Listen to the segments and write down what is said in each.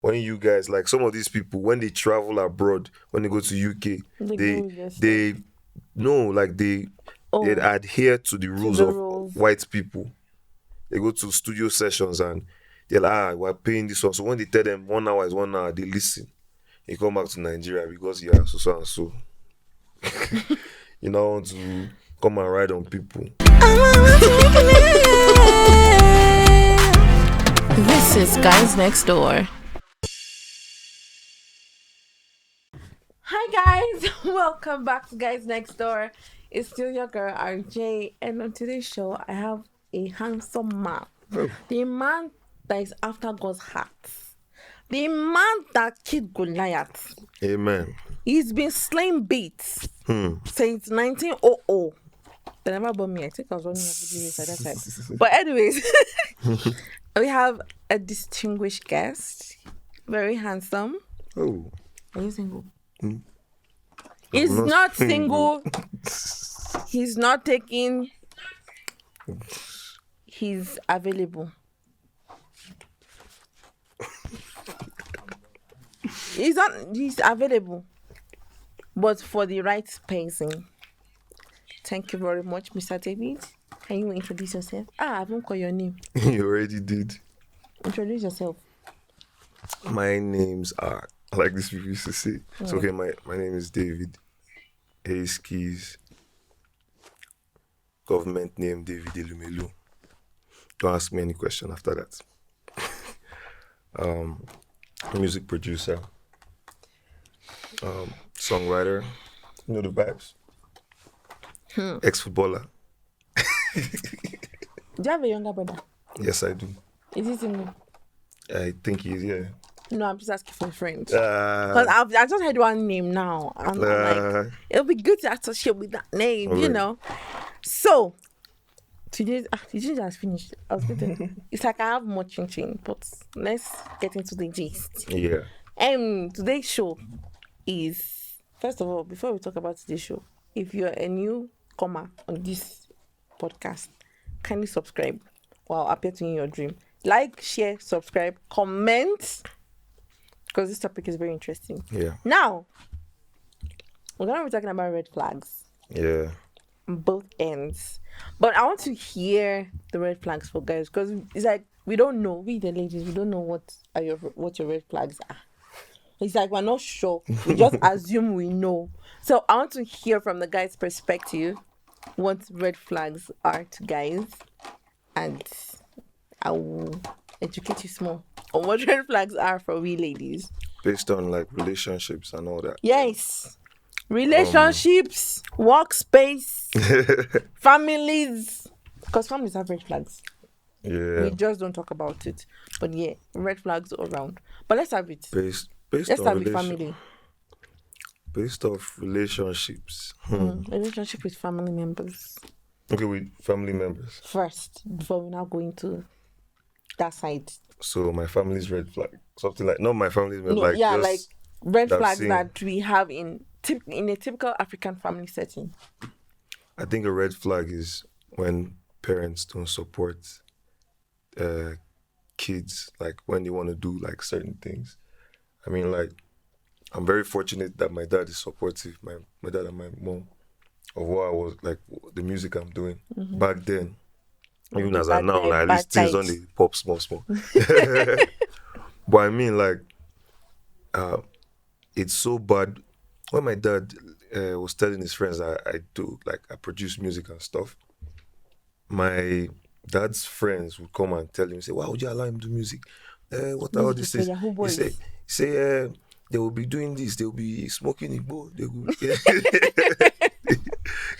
when you guys, like some of these people, when they travel abroad, when they go to UK, They they go with their stuff. they no, like they adhere to the rules the of rules. white people. They go to studio sessions and they're like, we're paying this one. So when they tell them 1 hour is 1 hour, they listen. They come back to Nigeria because you are so and so. You now want to come and ride on people. This is Guys Next Door. Hi guys, welcome back to Guys Next Door. It's still your girl RJ, and on today's show I have a handsome man. The man that is after God's heart. The man that killed Goliath. Amen. He's been slaying beats since 1900. They never bought me. I think I was running a video at that time. But anyways, we have a distinguished guest. Very handsome. Oh. Are you single? He's not single. He's not taking. He's available. He's available. But for the right spacing. Thank you very much, Mr. David. Can you introduce yourself? I haven't called your name. You already did. Introduce yourself. My names are, like this people used to say. So okay, my name is David Hayes Keys. Government name David Elumelu. Don't ask me any question after that. Music producer. Songwriter. You know the vibes. Ex-footballer. Do you have a younger brother? Yes, I do. Is he single? I think he is, yeah. No, I'm just asking for a friend. Because I just heard one name now. I'm like, it'll be good to associate with that name, you know. So, today, did you just finish? I was thinking, it's like I have more chin, but let's get into the gist. Yeah. Today's show is, first of all, before we talk about today's show, if you're a newcomer on this podcast, kindly subscribe while appearing in your dream. Like, share, subscribe, comment, because this topic is very interesting. Yeah. Now, we're going to be talking about red flags. Yeah. On both ends. But I want to hear the red flags for guys, because it's like, we don't know, we the ladies, we don't know what your red flags are. It's like, we're not sure. We just assume we know. So I want to hear from the guys' perspective what red flags are to guys. And I will educate you small on what red flags are for we ladies. Based on like relationships and all that. Yes. Relationships, workspace, families. Because families have red flags. Yeah. We just don't talk about it. But yeah, red flags all around. But let's have it. Let's start with family. Based off relationships. Relationship with family members. Okay, with family members. First, before we now go into that side. So my family's red flag. Something like, not my family's red flag. Yeah, like red flags that we have in a typical African family setting. I think a red flag is when parents don't support kids, like when they want to do like certain things. I mean, like, I'm very fortunate that my dad is supportive, my dad and my mom, of what I was, like, the music I'm doing. Back then, even as I now, like, at least things on the pop small. But I mean, like, it's so bad. When my dad was telling his friends I produce music and stuff, my dad's friends would come and tell him, say, why would you allow him to do music? What are all these things? He say, they will be doing this, they will be smoking Igbo. They will...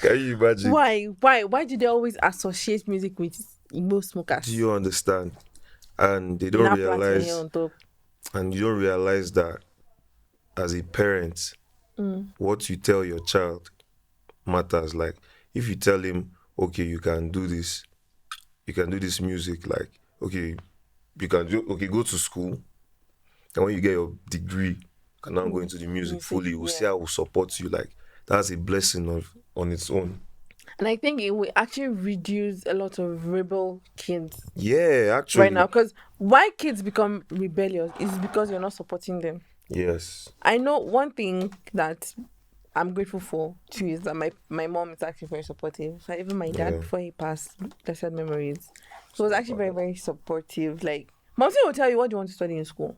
Can you imagine? Why do they always associate music with Igbo smokers? Do you understand? And they don't realize, and you don't realize that as a parent, what you tell your child matters. Like, if you tell him, okay, you can do this music, like, okay, you can go to school, and when you get your degree, you can now go into the music fully. We'll see how we'll support you. Like, that's a blessing on its own. And I think it will actually reduce a lot of rebel kids Yeah, right actually. now. Because why kids become rebellious is because you're not supporting them. Yes. I know one thing that I'm grateful for too is that my mom is actually very supportive. So even my dad, Yeah. before he passed, blessed memories, he was Sorry actually about very, that. very supportive. Like, mom will tell you what do you want to study in school.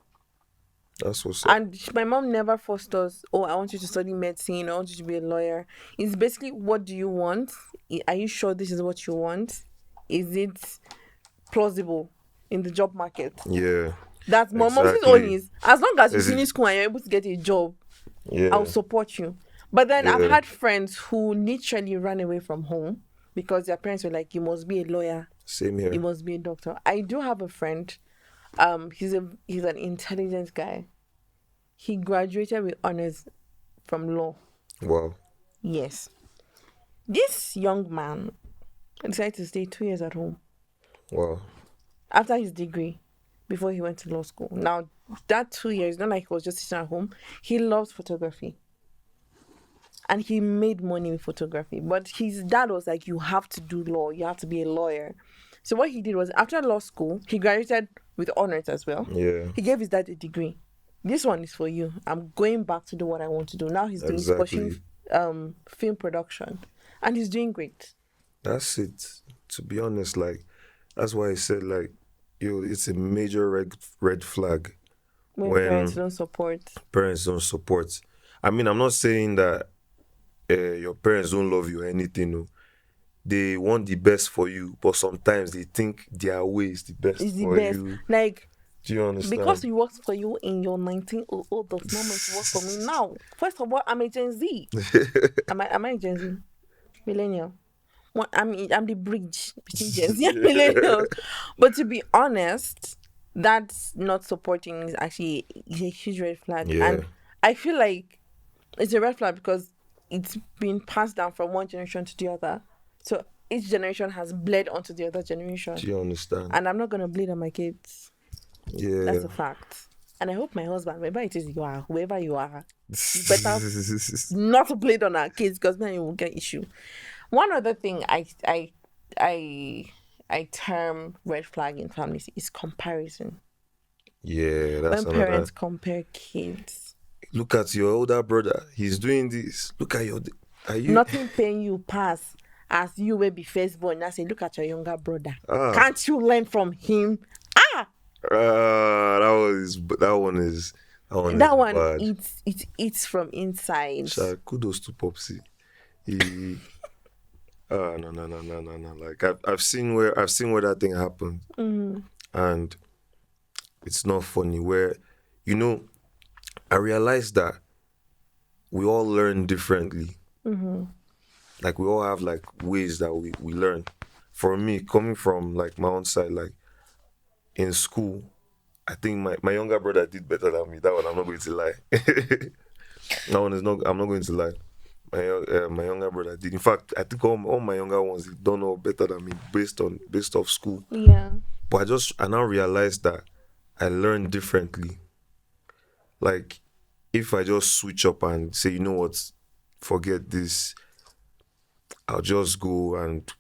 That's what's up. And my mom never forced us, oh, I want you to study medicine, I want you to be a lawyer. It's basically, what do you want? Are you sure this is what you want? Is it plausible in the job market? Yeah. That's mom's own Exactly. is, as long as you Is it? finish school and you're able to get a job, I'll Yeah. support you. But then I've Yeah. had friends who literally ran away from home because their parents were like, you must be a lawyer, Same you here. must be a doctor. I do have a friend. He's an intelligent guy. He graduated with honors from law. Wow. Yes. This young man decided to stay 2 years at home Wow. after his degree before he went to law school. Now, that 2 years, not like he was just sitting at home. He loves photography. And he made money with photography. But his dad was like, you have to do law. You have to be a lawyer. So what he did was, after law school, he graduated with honors as well. Yeah. He gave his dad a degree. This one is for you. I'm going back to do what I want to do. Now he's pursuing Exactly. film production. And he's doing great. That's it. To be honest, like that's why I said like, it's a major red flag When parents when don't support. parents don't support. I mean, I'm not saying that your parents don't love you or anything. No. They want the best for you, but sometimes they think their way is the best It's the for best. you. Like, Do you because understand? he works for you in your 1900 does not mean to work for me now. First of all, I'm a Gen Z. Am I a Gen Z? Millennial. What I'm the bridge between Gen Z and millennials. But to be honest, that's not supporting is actually a huge red flag. Yeah. And I feel like it's a red flag because it's been passed down from one generation to the other. So each generation has bled onto the other generation. Do you understand? And I'm not gonna bleed on my kids. Yeah. That's a fact. And I hope my husband, wherever it is you are, whoever you are, you better not bleed on our kids because then you will get issue. One other thing I term red flag in families is comparison. Yeah, that's When another. parents compare kids, Look at your older brother. He's doing this. Look at your. Are you? nothing paying you pass as you will be firstborn. I say, look at your younger brother. Ah. Can't you learn from him? That one is That one bad. it eats from inside. Kudos to Popsy. He no. Like I've seen where that thing happened, and it's not funny. Where I realized that we all learn differently. Like we all have like ways that we learn. For me, coming from like my own side, like in school, I think my younger brother did better than me. That one I'm not going to lie. That one is not. I'm not going to lie. My younger brother did. In fact, I think all my younger ones they don't know better than me based off school. Yeah. But I now realized that I learn differently. Like if I just switch up and say, you know what, forget this, I'll just go and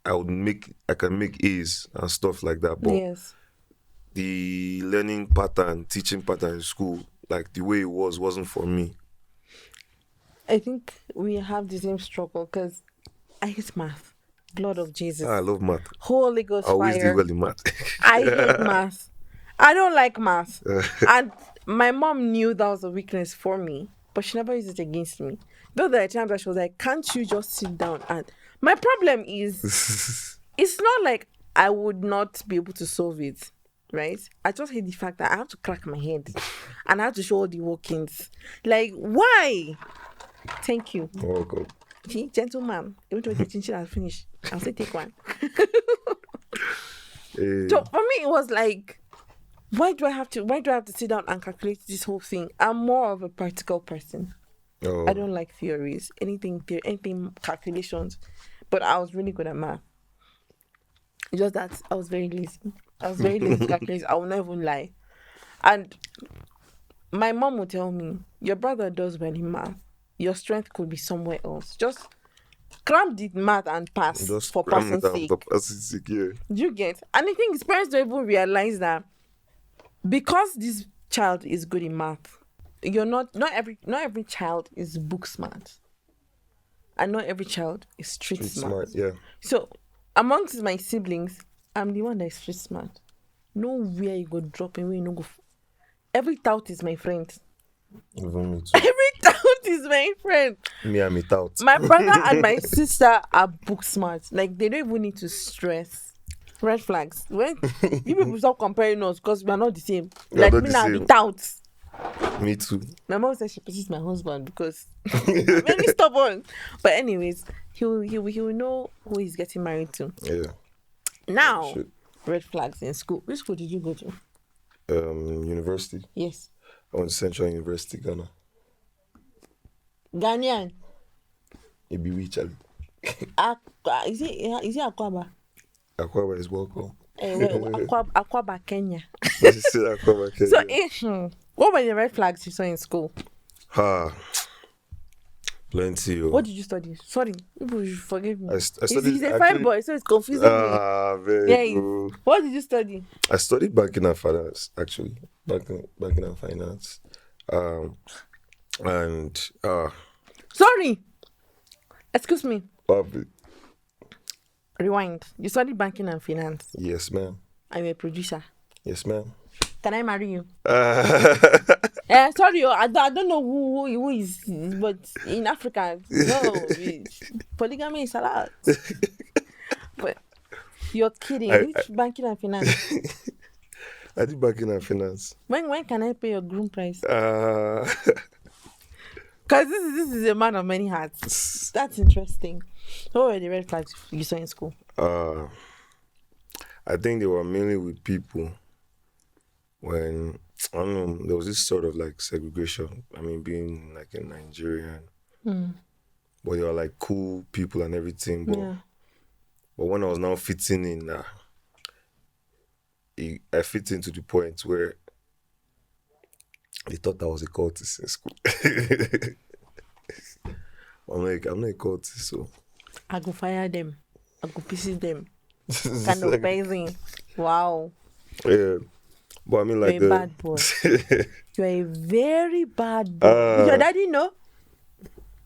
I can make A's and stuff like that. But Yes. the teaching pattern in school, like the way it wasn't for me. I think we have the same struggle because I hate math. Blood of Jesus. I love math. Holy Ghost I always fire. do well in math. I hate math. I don't like math. And my mom knew that was a weakness for me, but she never used it against me. Though there are times that she was like, can't you just sit down? And my problem is, it's not like I would not be able to solve it, right? I just hate the fact that I have to crack my head and I have to show all the workings. Like, why? Thank you. Oh God. See, gentleman, even though the chinchilla has finished, I'll say take one. Hey. So for me, it was like, why do I have to sit down and calculate this whole thing? I'm more of a practical person. Oh. I don't like theories, anything calculations. But I was really good at math. It's just that I was very lazy. I was very lazy to calculate. I will not even lie. And my mom would tell me, your brother does well in math. Your strength could be somewhere else. Just cram the math and pass Just for cram it person's down sake. for person's sake, yeah. Do you get? And the thing is, parents don't even realize that because this child is good in math, not every child is book smart, and not every child is street smart. Yeah. So amongst my siblings, I'm the one that is street smart. Nowhere you go drop away, no go. Every tout is my friend. Even me too. Every tout is my friend. Me, I'm a tout. My brother and my sister are book smart. Like, they don't even need to stress. Red flags. When you people stop comparing us because we are not the same. We are Like not me the now, same. the tout. Me too. My mom said she pisses my husband because I'm very stubborn. But anyways, he will know who he's getting married to. Yeah. Now, Shit. red flags in school. Which school did you go to? University. Yes. I went to Central University, Ghana. Ghanaian. It be we, Charlie. Is it Akwaba? Akwaba is welcome. Akwaba, Kenya. She said Akwaba, Kenya. So, what were the red flags you saw in school? Plenty. What did you study? Sorry, people should forgive me. I studied. He's a fine boy, so it's confusing me. Very good. What did you study? I studied banking and finance, actually. Banking and finance. Sorry. Excuse me. Public. Rewind. You studied banking and finance. Yes, ma'am. I'm a producer. Yes, ma'am. Can I marry you? Sorry, I don't know who is, but in Africa, no, polygamy is allowed. But you're kidding. Which banking and finance? I did banking and finance. When can I pay your groom price? Because this is a man of many hats. That's interesting. What were the red flags you saw in school? I think they were mainly with people when, I don't know, there was this sort of like segregation. I mean, being like a Nigerian. But they were like cool people and everything. But when I was now fitting in, I fit into the point where they thought I was a cultist in school. I'm not a cultist, so I go fire them. I go pieces them. Kind of amazing. Wow. Yeah. But I mean, like, you're a bad boy. You're a very bad boy. Did your daddy know?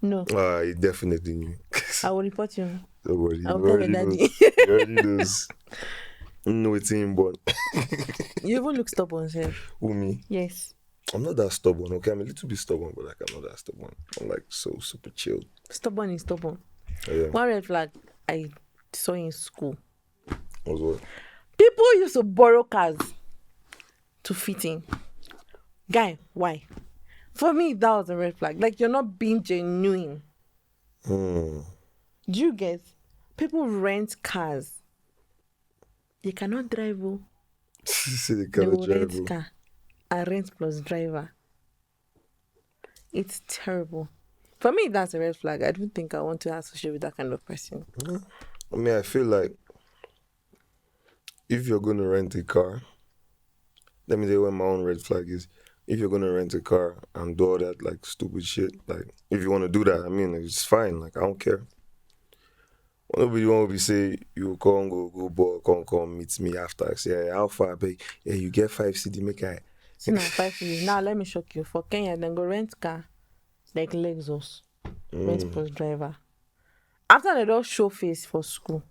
No. He definitely knew. I will report you. Don't worry. I'll tell your daddy. He already knows. No, it's him, but you even look stubborn, sir. Who, me? Yes. I'm not that stubborn, okay? I'm a little bit stubborn, but like I'm not that stubborn. I'm like so super chilled. Stubborn is stubborn. Yeah. One red flag I saw in school. Was what? People used to borrow cars to fit in. Guy, why? For me, that was a red flag. Like, you're not being genuine. Do you get? People rent cars. They cannot drive. They will drive. rent car and rent plus driver. It's terrible. For me, that's a red flag. I don't think I want to associate with that kind of person. I mean, I feel like if you're going to rent a car, let me tell you what my own red flag is. If you're going to rent a car and do all that, like, stupid shit, like, if you want to do that, I mean, it's fine. Like, I don't care. Nobody want to be say, you go ball, come meet me after. I say, hey, how far, babe? Yeah, you get 5 CD, make I. See, now 5 CD. Now, let me shock you. For Kenya, then go rent car, like Lexus, rent plus driver. After they don't show face for school,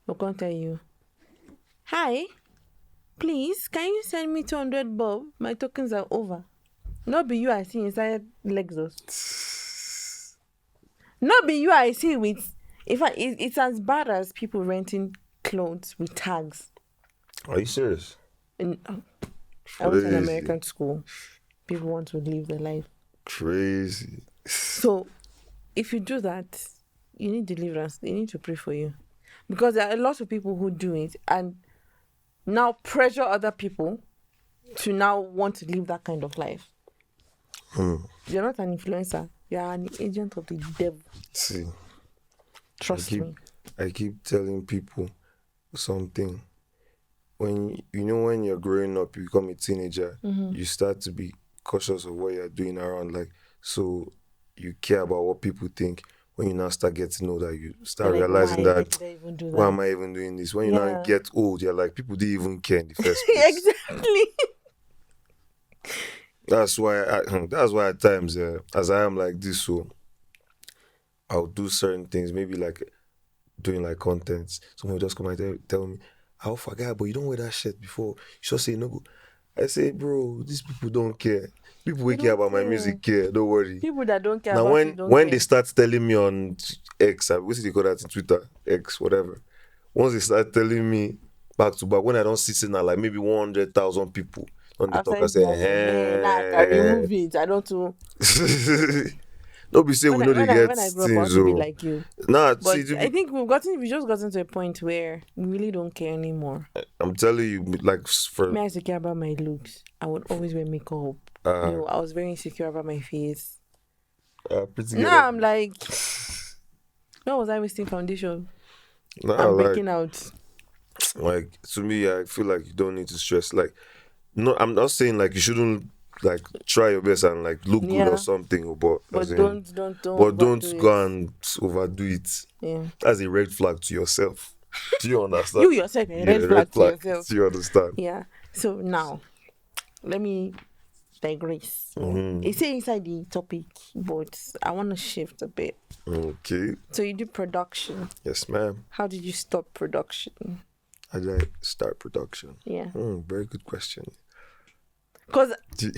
they'll come tell you, hi, please, can you send me 200 bob? My tokens are over. Not be you I see inside Lexus. Not be you I see with... In fact, it's as bad as people renting clothes with tags. Are you serious? I went to an American school. People want to live their life. Crazy. So, if you do that, you need deliverance. They need to pray for you. Because there are a lot of people who do it and now pressure other people to now want to live that kind of life. You're not an influencer. You're an agent of the devil. See. Trust me. I keep telling people something. When you're growing up, you become a teenager, you start to be cautious of what you're doing around. Like, so you care about what people think. when you now start getting older, you start You're like, realizing why that did I even do why that? am I even doing this? When you now Yeah. get old, you're like, people didn't even care in the first place. Exactly. That's why that's why at times, as I am like this, so I'll do certain things, maybe like doing like content. Someone will just come and tell me, "How far, guy? But you don't wear that shirt before." You just say no. Go. I say, bro, these people don't care. People They who care don't about my care. music care. Don't worry. People that don't care Now about you don't when they care. start telling me on X, what do they call that in Twitter, X, whatever. Once they start telling me back to back, when I don't see signal like maybe 100,000 people on the I've talk, I said like, hey, now I can say, remove it. I don't know. don't be say we know they get When I grow up, I want things. to be Oh, like you. nah, see, But I think we just gotten to a point where we really don't care anymore. I'm telling you, like for Me, I secure about my looks. I would always wear makeup. uh, I was very insecure about my face. pretty good. Now I'm like, when was I wasting foundation? Nah, I'm breaking out. like to me, I feel like you don't need to stress. Like, no, I'm not saying like you shouldn't like try your best and like look good or Yeah. something, but as But in, don't but overdo don't it. go and overdo it. Yeah. That's a red flag to yourself. Do you understand? You yourself a Yeah, red red flag to flag. yourself. Do you understand? Yeah. So now let me digress. Mm-hmm. It's still inside the topic, but I want to shift a bit. Okay. So you do production. Yes, ma'am. How did you stop production? How did I start production? Yeah. Very good question. Because Do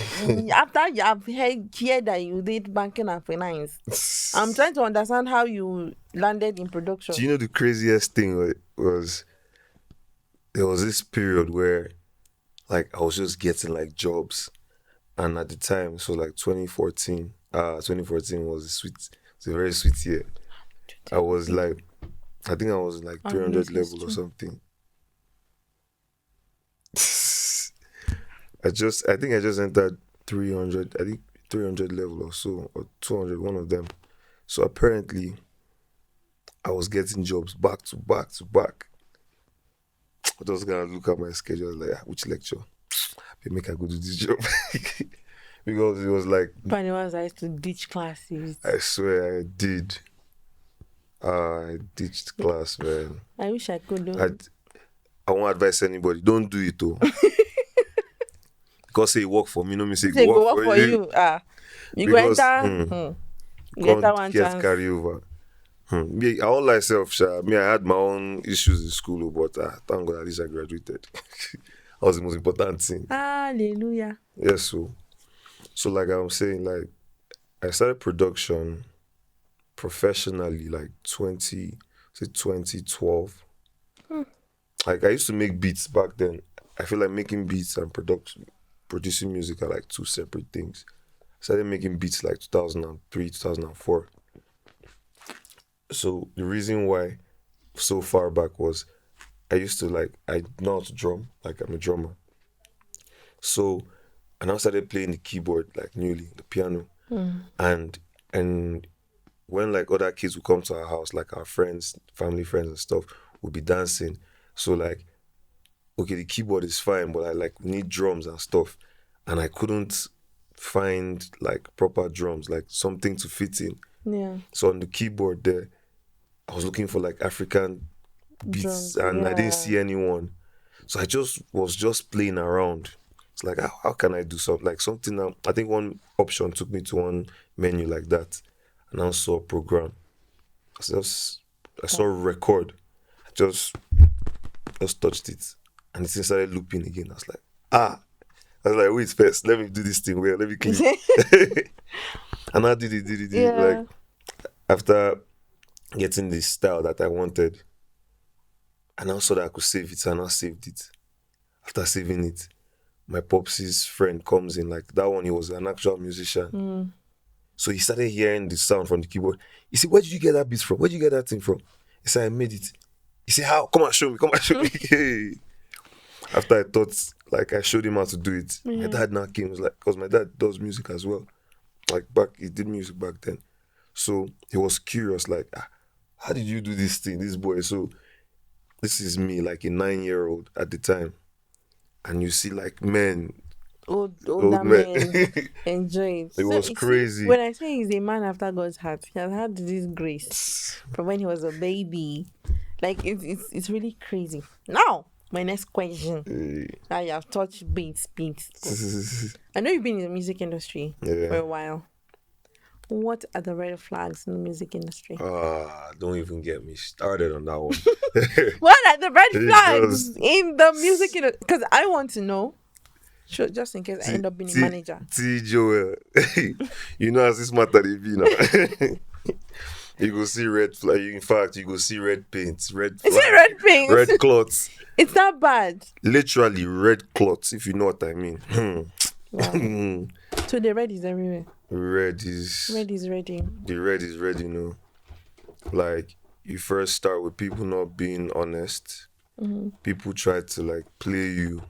after you have heard that you did banking and finance, I'm trying to understand how you landed in production. Do you know the craziest thing was there was this period where like I was just getting like jobs, and at the time, so like 2014, 2014 was it's a very sweet year. I was like, I think I was like Oh, 300 yes, it's level or true. something. I think I just entered 300, I think 300 level or so, or 200, one of them. So apparently, I was getting jobs back to back to back. I was gonna look at my schedule, like, which lecture? They make I go do this job. Because it was like, Funny ones I used to ditch classes. I swear I did. I ditched class, man. I wish I could do. I won't advise anybody. Don't do it, though. Because say it work for me, no me say Say go go work work for for you. you. You go Because enter. You enter can't one get chance. carry over. Me, I won't lie self, sha. Me, I had my own issues in school, but thank God at least I graduated. That was the most important thing. Hallelujah. Yes, so like I'm saying, like I started production professionally like 2012. Like I used to make beats back then. I feel like making beats and producing music are like two separate things. I started making beats like 2003, 2004. So the reason why so far back was I used to like I know how to drum, like I'm a drummer. So and I started playing the keyboard like newly, the piano. And and when like other kids would come to our house, like our friends, family friends and stuff, would be dancing. So like, okay, the keyboard is fine, but I like need drums and stuff. And I couldn't find like proper drums, like something to fit in. Yeah. So on the keyboard there, I was looking for like African beats Drums. and I didn't Yeah. see anyone. So I just was just playing around. It's like how can I do something like something now? I think one option took me to one menu like that, and I saw a program. I saw record. I just touched it, and it started looping again. I was like, I was like, wait first, let me do this thing. Wait, let me click. And I did it. Yeah. Like after getting the style that I wanted, and I saw that I could save it, and I saved it. After saving it, my popsy's friend comes in. Like that one, he was an actual musician. So he started hearing the sound from the keyboard. He said, "Where did you get that beat from? Where did you get that thing from?" He said, "I made it." He said, "How? Come and show me. Come and show me." Hey. After I thought, like I showed him how to do it, my dad now came. Was like, because my dad does music as well. Like he did music back then. So he was curious, like, how did you do this thing, this boy? So this is me, like a 9-year-old at the time. And you see like men older old man. men enjoy it. It So was you see, crazy. when I say he's a man after God's heart, he has had this grace from when he was a baby. Like it's really crazy. Now, my next question. Now you have touched beats. I know you've been in the music industry for Yeah. a while. What are the red flags in the music industry? Don't even get me started on that one. What are the red Because flags in the music industry? Because I want to know. Sure, just in case I T end up being a T manager. T Joel, you know as this matter they be now. You go see red flag. In fact, you go see red paint, red Is it flag, red paint? red clots. It's not bad. Literally red clots, if you know what I mean. Wow. So the red is everywhere. Red is Red is ready. the red is red, Like you first start with people not being honest. People try to like play you.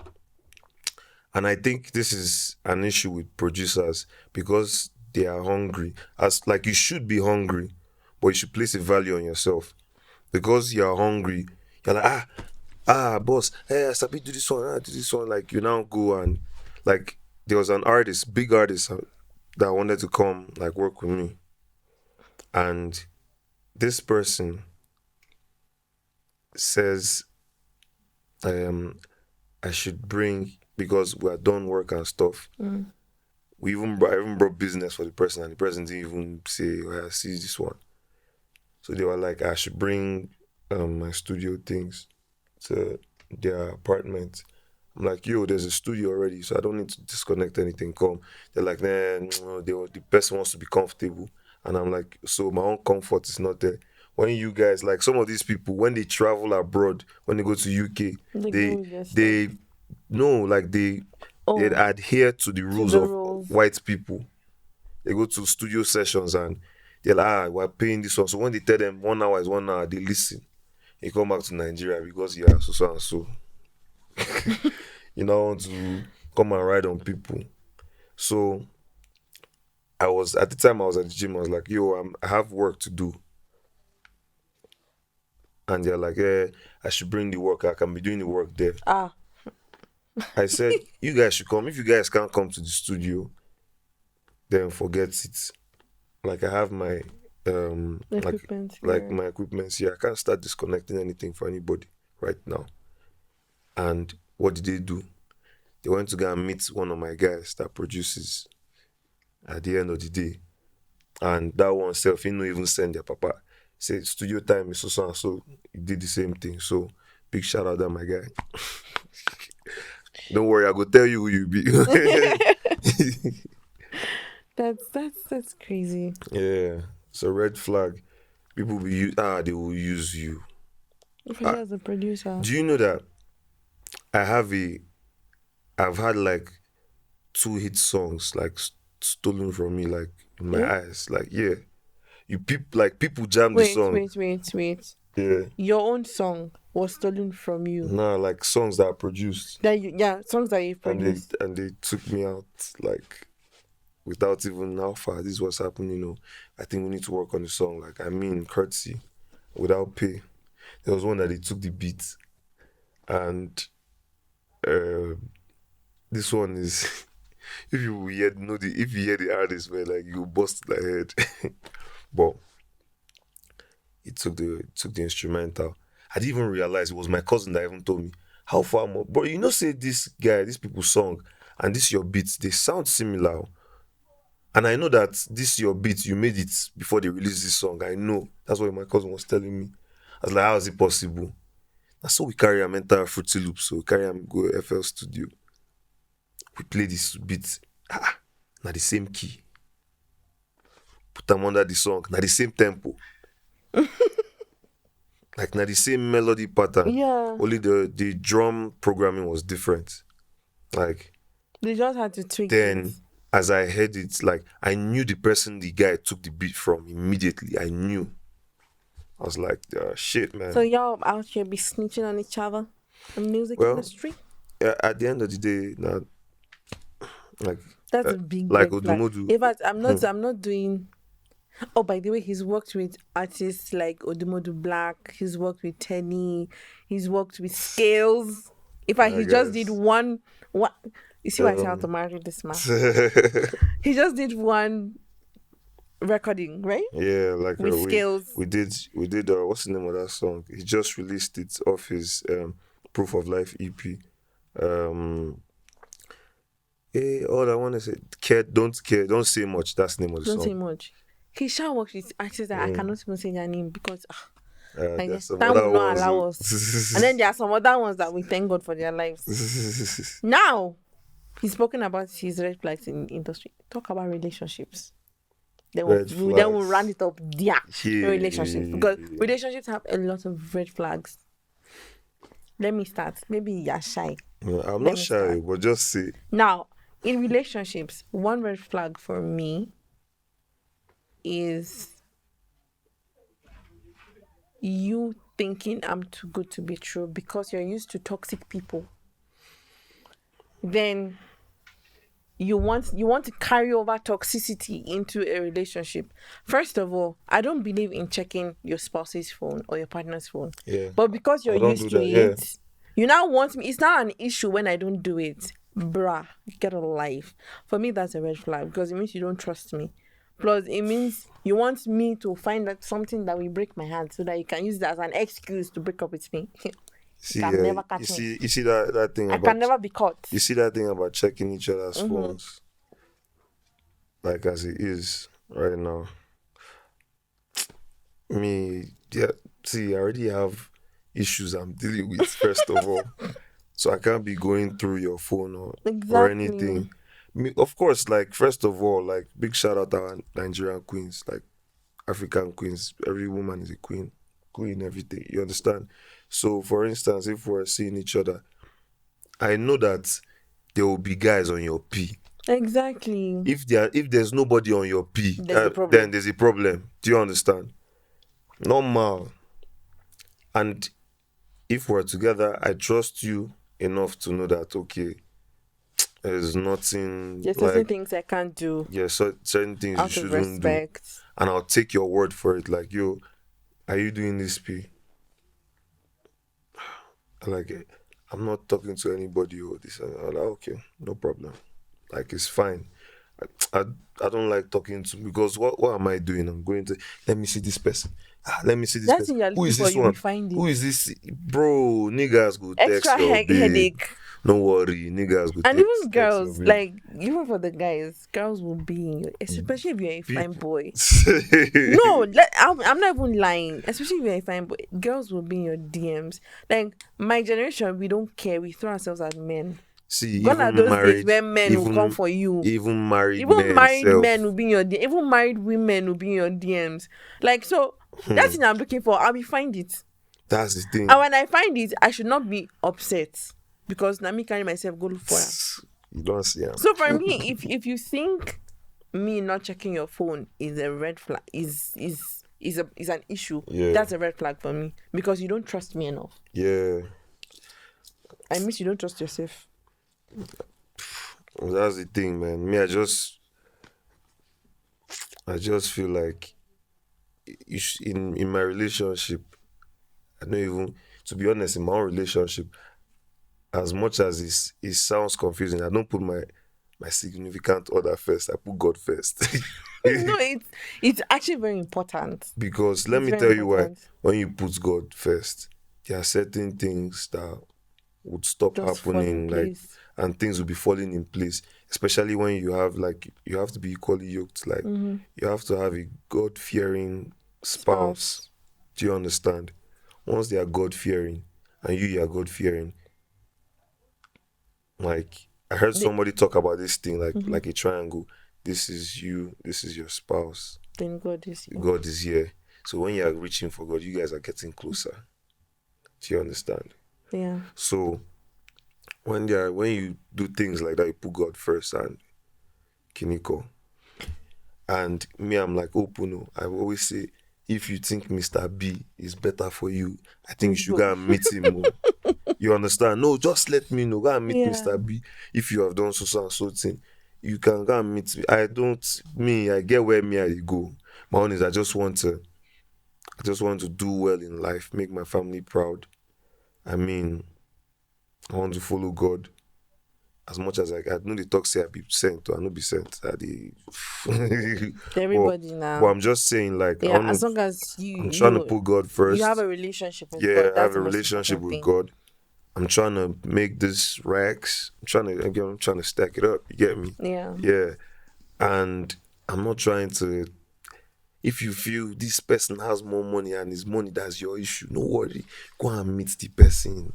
And I think this is an issue with producers because they are hungry. As like you should be hungry, but you should place a value on yourself. Because you're hungry, you're like, boss, hey, I sabi do this one, do this one. Like you now go and like there was an artist, big artist that wanted to come like work with me. And this person says I should bring because we are done work and stuff. I even brought business for the person, and the person didn't even say, "Oh, I see this one." So they were like, I should bring my studio things to their apartment. I'm like, yo, there's a studio already, so I don't need to disconnect anything. Come. They're like, nah, no, the person wants to be comfortable. And I'm like, so my own comfort is not there. When you guys, like some of these people, when they travel abroad, when they go to UK, They go they with their stuff. they no, like they adhere to the rules the of rules. white people. They go to studio sessions and they're like, we're paying this one. So when they tell them 1 hour is 1 hour, they listen. You come back to Nigeria because you are so and so. You now want to come and ride on people. So I was at the time I was at the gym. I was like, yo, I have work to do, and they're like, I should bring the work. I can be doing the work there. I said, you guys should come. If you guys can't come to the studio, then forget it. Like I have my Equipment like here. my equipment here. I can't start disconnecting anything for anybody right now. And what did they do? They went to go and meet one of my guys that produces at the end of the day. And that one self, he no even send their papa. Say studio time is so and so. He did the same thing. So big shout out to my guy. Don't worry, I go tell you who you be. That's crazy. Yeah. So red flag. People they will use you. If I as a producer. Do you know that I've had like 2 hit songs like stolen from me, like in my eyes. Like people jam the song. Wait. Yeah. Your own song was stolen from you. Nah, like songs that I produced. Songs that you produced. And they took me out like without even how far this was happening, I think we need to work on the song. Like I mean courtesy, without pay. There was one that they took the beat and this one is if you hear the artist, where like you bust the head. But it took the instrumental. I didn't even realize it was my cousin that even told me how far more. But say this guy, these people's song and this your beats, they sound similar. And I know that this your beat, you made it before they released this song. I know. That's what my cousin was telling me. I was like, how is it possible? That's so we carry a mental Fruity Loop, so we carry him go FL Studio. We play this beat. Now the same key. Put them under the song. Now the same tempo. Like now the same melody pattern. Yeah. Only the drum programming was different. Like they just had to tweak then it. As I heard it, like I knew the person the guy took the beat from immediately. I knew. I was like, shit, man. So y'all out here be snitching on each other in the music industry? At the end of the day, like that's a big like Odumodu. In fact, I'm not doing. Oh, by the way, he's worked with artists like Odumodu Black. He's worked with Tenny. He's worked with Scales. In fact, he just did one. You see why I say how to marry this man. He just did one recording, right? Yeah, like with skills. we did what's the name of that song? He just released it off his Proof of Life EP. All I want to say, care, don't say much. That's the name of the Don't song. say much. He shall work with artists that I cannot even say their name because I there's guess some time other will not ones. allow us. And then there are some other ones that we thank God for their lives. Now, he's spoken about his red flags in industry. Talk about relationships. Then we'll round it up there. Relationships. Because relationships have a lot of red flags. Let me start. Maybe you're shy. No, I'm not shy, but just say. Now, in relationships, one red flag for me is you thinking I'm too good to be true because you're used to toxic people. Then you want to carry over toxicity into a relationship. First of all, I don't believe in checking your spouse's phone or your partner's phone. Yeah. But because you're used to it, you now want me. It's not an issue when I don't do it. Bruh, get a life. For me, that's a red flag because it means you don't trust me. Plus, it means you want me to find out something that will break my heart so that you can use that as an excuse to break up with me. See, you see that thing I can never be caught. You see that thing about checking each other's phones, like as it is right now. I already have issues I'm dealing with, first of all. So I can't be going through your phone or anything. Of course, like, first of all, like, big shout out to our Nigerian queens, like African queens. Every woman is a queen, everything. You understand? So, for instance, if we're seeing each other, I know that there will be guys on your P. Exactly. If there's nobody on your P, then there's a problem. Do you understand? Normal. And if we're together, I trust you enough to know that, okay, there's nothing. There's certain things I can't do. Yeah, so certain things you shouldn't do. And I'll take your word for it. Like, yo, are you doing this, P? Like, I'm not talking to anybody or this. I'm like, okay, no problem. Like, it's fine. I don't like talking to, because what am I doing? I'm going to, let me see this person. Let me see this person. Who is this one? Who is this? Bro, niggas go text extra your babe. Headache. No worry, niggas go text. And even girls, like, even for the guys, girls will be, especially if you're a fine boy. No, I'm not even lying. Especially if you're a fine boy, girls will be in your DMs. Like, my generation, we don't care. We throw ourselves at men. See, gone are those days where men will come for you. Even married men will be in your DMs. Even married women will be in your DMs. Like, so that's what I'm looking for. I'll be find it. That's the thing. And when I find it, I should not be upset because now me carry myself go look for her. You don't see her. So for me, if you think me not checking your phone is a red flag, is an issue, that's a red flag for me because you don't trust me enough. Yeah. I mean, you don't trust yourself. That's the thing, man. Me, I just feel like in my relationship, I don't even, to be honest, in my own relationship, as much as it sounds confusing, I don't put my significant other first. I put God first. No, it's actually very important. Because let me tell you why. When you put God first, there are certain things that would stop happening, like, and things will be falling in place. Especially when you have to be equally yoked. Like, you have to have a God-fearing spouse. Do you understand? Once they are God-fearing and you are God-fearing, like, I heard somebody talk about this thing, like a triangle. This is you, this is your spouse. Then God is here. God is here. So when you are reaching for God, you guys are getting closer. Do you understand? Yeah. So when you do things like that, you put God first and Kiniko. And me, I'm like, Puno. I always say, if you think Mr. B is better for you, I think you should go and meet him. You understand? No, just let me know. Go and meet Mr. B. If you have done so and so thing, you can go and meet me. I get where I go. My own is I just want to do well in life, make my family proud. I mean, I want to follow God. as much as I know the talk say I be sent or I no be sent. Everybody But now. I'm just saying, like, I Yeah, want as to. long as I'm trying to you put God you have first. a relationship with Yeah, God, I that's have the a most relationship important with thing. God. I'm trying to make this racks. I'm trying to stack it up. You get me? Yeah. Yeah. And I'm not trying to. If you feel this person has more money and his money, that's your issue. No worry. Go and meet the person.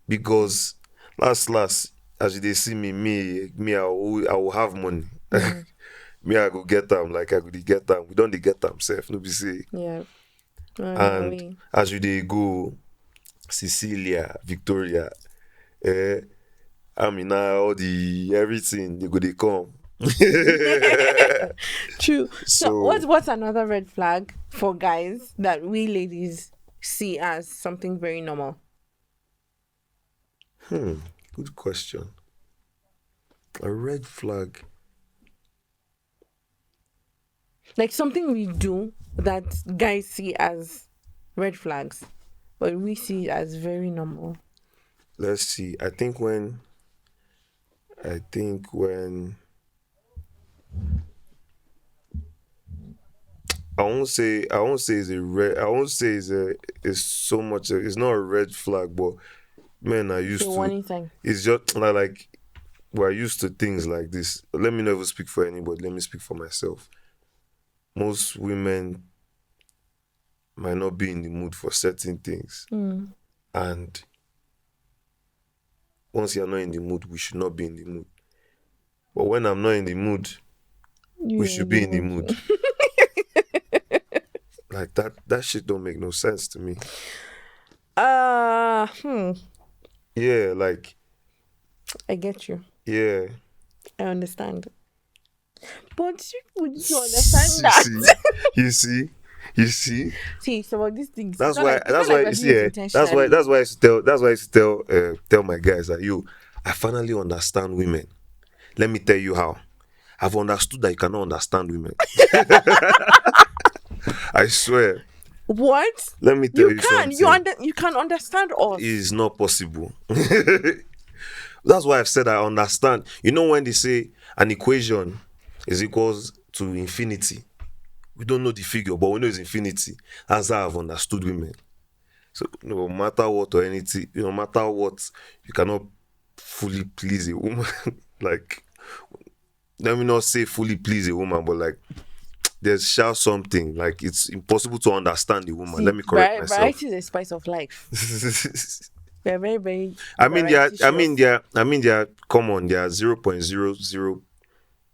Because last, as they see me, I will have money. Mm. Me, I go get them. Like I go dey get them. We don't dey get them self. No be say. Yeah. Oh, yeah, And as you dey go, Cecilia, Victoria, eh, I mean now all the everything they go they come. True. So So what's another red flag for guys that we ladies see as something very normal? good question. A red flag. Like something we do that guys see as red flags, but we see it as very normal. Let's see. I think when I won't say it's a red I won't say it's so much it's not a red flag, but men are The used to warning sign. it's just like we're used to things like this. Let me never speak for anybody, let me speak for myself. Most women might not be in the mood for certain things. And once you're not in the mood, we should not be in the mood. But when I'm not in the mood, we should be in the mood. Like that shit don't make no sense to me. Uh, Yeah, like I get you. yeah. I understand. But would you understand that? You see. See, some of these things. That's It's not why. like, it's That's not like why. we're You see, doing it That's why. intentionally. That's why I used to tell. That's why I used to tell my guys that I finally understand women. Let me tell you how. I've understood that you cannot understand women. I swear. What? Let me tell You you can. something. You can understand It us. is not possible. That's why I've said I understand. You know when they say an equation is equals to infinity. We don't know the figure, but we know it's infinity. That's how I've understood women. So no matter what or anything, no matter what, you cannot fully please a woman. Like, let me not say fully please a woman, but like there's shall something. Like it's impossible to understand the woman. See, Let me correct myself. variety is a spice of life. We're very, very I mean, variety. they are common. They are 0.00.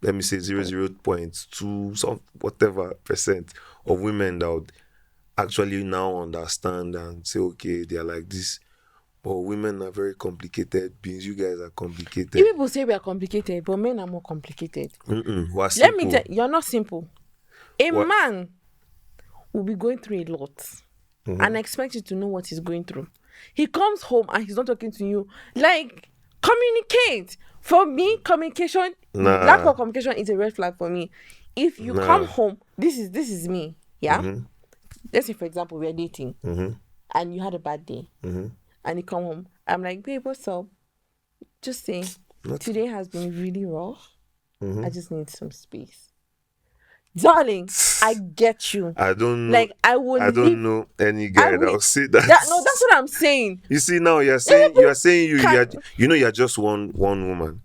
Let me say 0.2 some whatever percent of women that would actually now understand and say, okay, they are like this. But women are very complicated beings. You guys are complicated. You people say we are complicated, but men are more complicated. We're Let me simple. tell you, you're not simple. A man will be going through a lot and expect you to know what he's going through. He comes home and he's not talking to you. Like, communicate. For me, communication, lack of communication is a red flag for me. If you come home, this is me. Yeah. Let's say, for example, we're dating and you had a bad day and you come home. I'm like, babe, what's up? Just say, today has been really rough. I just need some space. Darling, I get you. I don't know. Like, I don't know any guy that will say that. No, that's what I'm saying. You see now you're saying you're just one woman.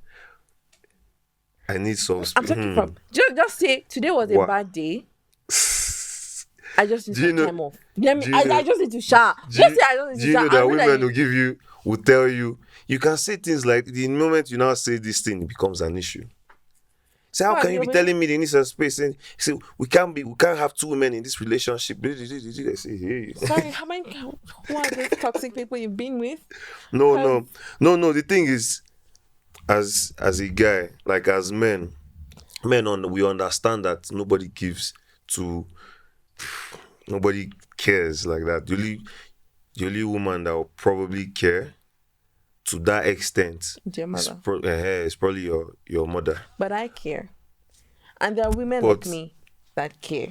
I need some space. I'm talking from just say today was a bad day. I just need some time off. I just need to shower. Just say I don't need to shower. Do you know that women will tell you, you can say things like the moment you now say this thing, it becomes an issue. So how can you be telling me they need some space? And say we can't have two women in this relationship. I say, hey. Sorry, who are those toxic people you've been with? No. The thing is, as a guy, like as men, we understand that nobody cares like that. The only woman that will probably care to that extent your mother. Is probably your mother. But I care. And there are women like me that care.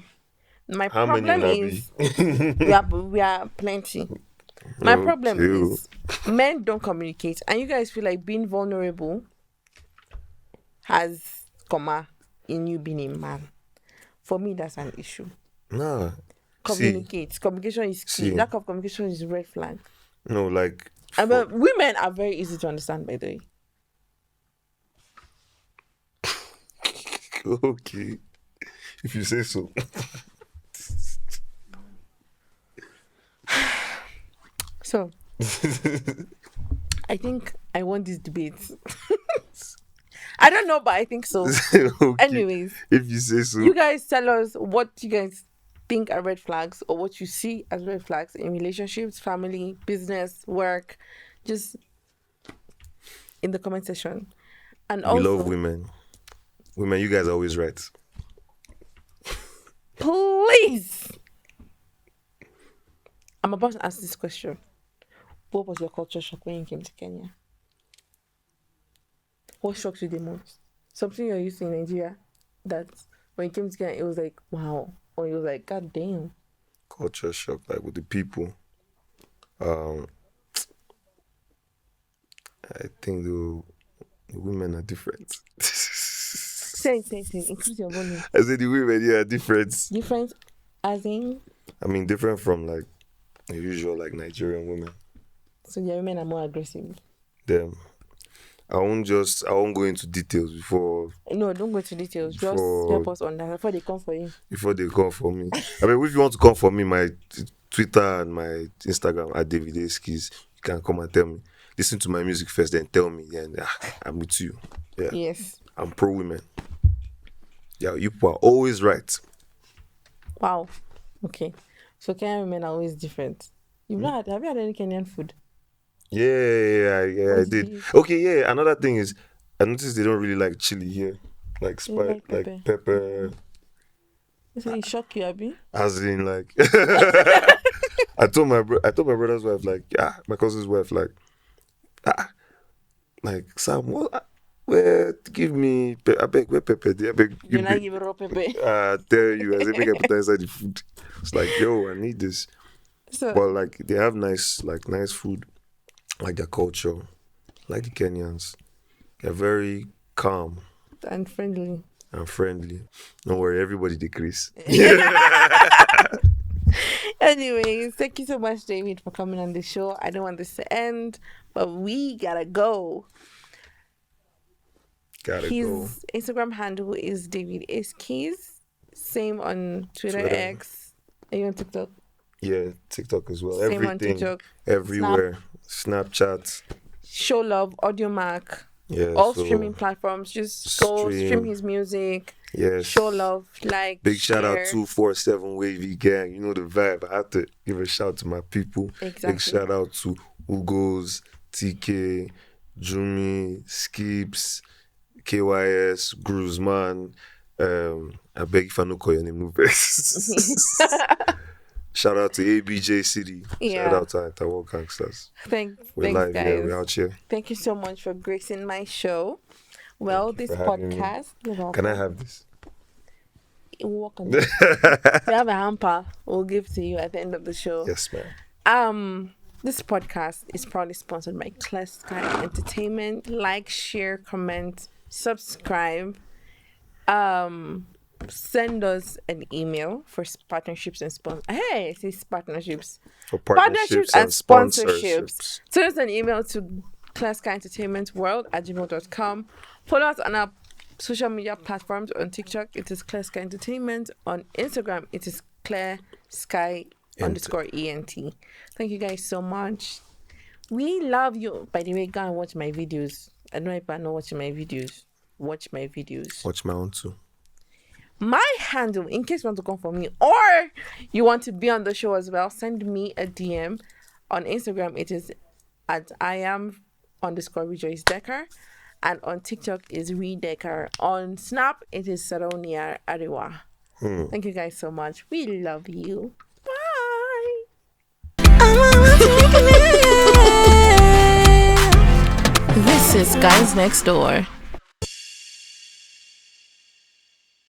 My problem is we are plenty. My problem Okay. is men don't communicate, and you guys feel like being vulnerable has comma in you being a man. For me, that's an issue. Nah. Communicate. Communication is key. See. Lack of communication is a red flag. No, like. I mean, women are very easy to understand, by the way. Okay. If you say so. So, I think I won this debate. I don't know, but I think so. Okay. Anyways, if you say so. You guys tell us what you guys think are red flags or what you see as red flags in relationships, family, business, work, just in the comment section. And we also, love women. Women, you guys are always right. please. I'm about to ask this question. What was your culture shock when you came to Kenya? What shocked you the most? Something you're used to in Nigeria that when you came to Kenya, it was like, wow. Or it was like, God damn. Culture shock, like with the people. I think the women are different. Say. Increase your volume. I said the women, yeah, are different. Different as in? I mean, different from like the usual like Nigerian women. So your women are more aggressive. Them. I won't go into details before. No, don't go into details. Just help us on that before they come for you. Before they come for me. I mean, if you want to come for me, my Twitter and my Instagram at David Eskis, you can come and tell me. Listen to my music first, then tell me. Yeah, I'm with you. Yeah. Yes. I'm pro women. Yeah, you are always right. Wow. Okay. So Kenyan women are always different. Have you had any Kenyan food? Yeah, I did. Okay, yeah. Another thing is, I noticed they don't really like chili here, like spice, like pepper. So it shock you, Abby? As in, like, I told my brother's wife, like, my cousin's wife, like, Sam, what? Where give me? I beg, where pepper? I beg. You not give raw pepper. I tell you, as they make I put that inside the food. It's like, yo, I need this. So, but like, they have nice food. Like their culture, like the Kenyans, they're very calm and friendly. Don't worry, everybody decrease. Anyways, thank you so much, David, for coming on the show. I don't want this to end, but we gotta go. His Instagram handle is David Eskis. Same on Twitter. X. Are you on TikTok? Yeah, TikTok as well. Same on TikTok. Everywhere. Snapchat. Show Love, AudioMac. Yeah. All streaming platforms. Just go stream his music. Yes. Show love. Big shout out 247 Wavy Gang. You know the vibe. I have to give a shout to my people. Exactly. Big shout out to Ugos, TK, Jumi, Skips, KYS, Groovesman. I beg if I don't call your name, no best. Shout out to ABJ City. Yeah. Shout out to Taiwan Gangsters. Thanks, live, guys. Yeah, we're out here. Thank you so much for gracing my show. Well, this podcast. Can I have this? Walk on it. We have a hamper we'll give to you at the end of the show. Yes, ma'am. This podcast is proudly sponsored by Clear Sky Entertainment. Like, share, comment, subscribe. Send us an email for partnerships and sponsors. Hey, it says partnerships. For partnerships and sponsorships. Send us an email to clairskyentertainmentworld@gmail.com. Follow us on our social media platforms. On TikTok, it is Clear Sky Entertainment. On Instagram, it is Clear Sky _ENT. Thank you guys so much. We love you. By the way, go and watch my videos. I don't know if I know watching my videos. Watch my videos. Watch my own too. My handle, in case you want to come for me or you want to be on the show as well, send me a DM. On Instagram, it is at @IAM_Rejoice Decker. And on TikTok is Redecker. On Snap, it is Saronia Ariwa. Thank you guys so much. We love you. Bye. This is Guys Next Door.